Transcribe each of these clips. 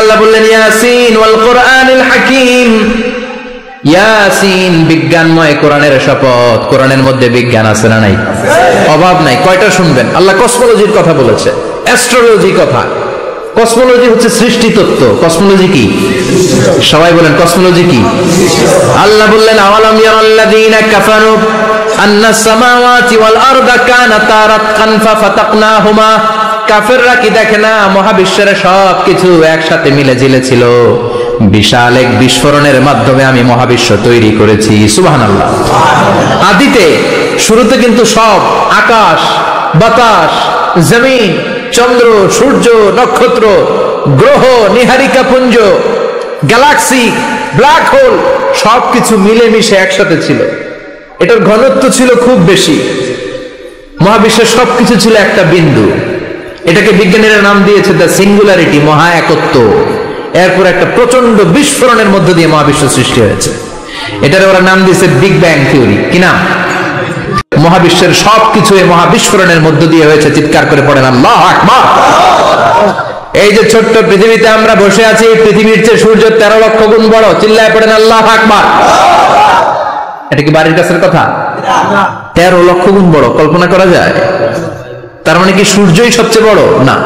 আল্লাহ বললেন ইয়াসিন ওয়াল কোরআনিল হাকিম, ইয়াসিন বিজ্ঞানময় কোরআনের শপথ। কোরআনের মধ্যে বিজ্ঞান আছে না নাই? অভাব নাই। কয়টা শুনবেন? আল্লাহ কসমোলজির কথা বলেছে, অ্যাস্ট্রোলজি কথা। কসমোলজি হচ্ছে সৃষ্টি তত্ত্ব। কসমোলজি কি? সবাই বলেন কসমোলজি কি? আল্লাহ বললেন আওয়ালাম ইয়ারাল্লাযীনা কাফারু আন্নাস সামাওয়াতি ওয়াল আরদা কানাতা রাতকান ফাফাতাকনাহুমা। কাফেররা কি দেখে না মহাবিশ্বের সবকিছু একসাথে মিলে ঝিলে ছিল, বিশাল এক বিস্ফোরণের মাধ্যমে আমি মহাবিশ্ব তৈরি করেছি। সুবহানাল্লাহ। আদিতে শুরুতে কিন্তু সব আকাশ, বাতাস, জমিন, চন্দ্র, সূর্য, নক্ষত্র, গ্রহ, নীহারিকা পুঞ্জ, গ্যালাক্সি, ব্ল্যাক হোল সবকিছু মিলেমিশে একসাথে ছিল। এটার ঘনত্ব ছিল খুব বেশি। মহাবিশ্বের সবকিছু ছিল একটা বিন্দু। এটাকে বিজ্ঞানীরা নাম দিয়েছে দ্য সিঙ্গুলারিটি, মহা একত্ব। এরপর একটা প্রচন্ড বিস্ফোরণের মধ্য দিয়ে মহাবিশ্ব সৃষ্টি হয়েছে। এটার ওরা নাম দিয়েছে বিগ ব্যাং থিওরি। কি নাম? মহাবিশ্বের সবকিছু এই মহাবিস্ফোরণের মধ্য দিয়ে হয়েছে। চিৎকার করে পড়েন আল্লাহু আকবার। এই যে ছোট্ট পৃথিবীতে আমরা বসে আছি, পৃথিবীর চেয়ে সূর্য 13 লক্ষ গুণ বড়। চিল্লায় পড়েন আল্লাহু আকবার। এটা কি বাড়ির কাছের কথা? 13 লক্ষ গুণ বড়। কল্পনা করা যায়? তার মানে কি সূর্যই সবচেয়ে বড়? না,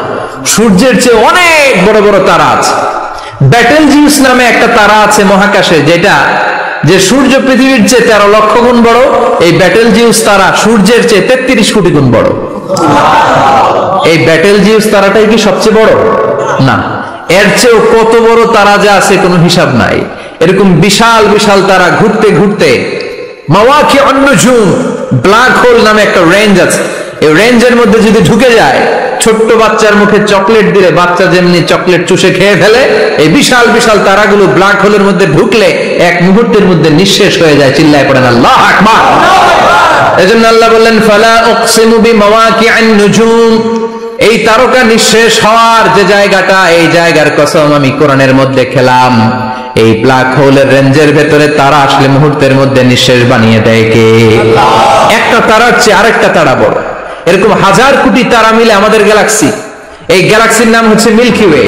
সূর্যের চেয়ে অনেক বড় বড় তারা আছে। ব্যাটেল জিউস নামে একটা তারা আছে মহাকাশে, যেটা যে সূর্য পৃথিবীর চেয়ে 13 লক্ষ গুণ বড়। এই ব্যাটেল জিউস তারা সূর্যের চেয়ে 33 কোটি গুণ বড়। এই ব্যাটেল জিউস তারাটাই কি সবচেয়ে বড়? না, এর চেয়েও কত বড় তারা যা আছে কোনো হিসাব নাই। এরকম বিশাল বিশাল তারা ঘুরতে ঘুরতে মাওয়াকিউন নুজুম, ব্ল্যাক হোল নামে একটা রেঞ্জ আছে। এই রেঞ্জের মধ্যে যদি ঢুকে যায়, ছোট্ট বাচ্চার মুখে চকলেট দিলে বাচ্চা যেমনি চকলেট চুষে খেয়ে ফেলে, এই বিশাল বিশাল তারাগুলো ব্ল্যাক হোলের মধ্যে ঢুকলে এক মুহূর্তের মধ্যে নিঃশেষ হয়ে যায়। চিল্লায় পড়েন আল্লাহু আকবার। এজন্য আল্লাহ বললেন ফালা উকসিমু বিমাওয়াকিউন নুজুম, এই তারকা নিঃশেষ হওয়ার যে জায়গাটা, এই জায়গার কসম আমি কোরআনের মধ্যে খেলাম। এই ব্ল্যাক হোলের রেঞ্জের ভেতরে তারা আসলে মুহূর্তের মধ্যে নিঃশেষ বানিয়ে দেয় কে? একটা তারার চেয়ে আরেকটা তারা বড়। এরকম হাজার কোটি তারা মিলে আমাদের গ্যালাক্সি। এই গ্যালাক্সির নাম হচ্ছে মিল্কি ওয়ে।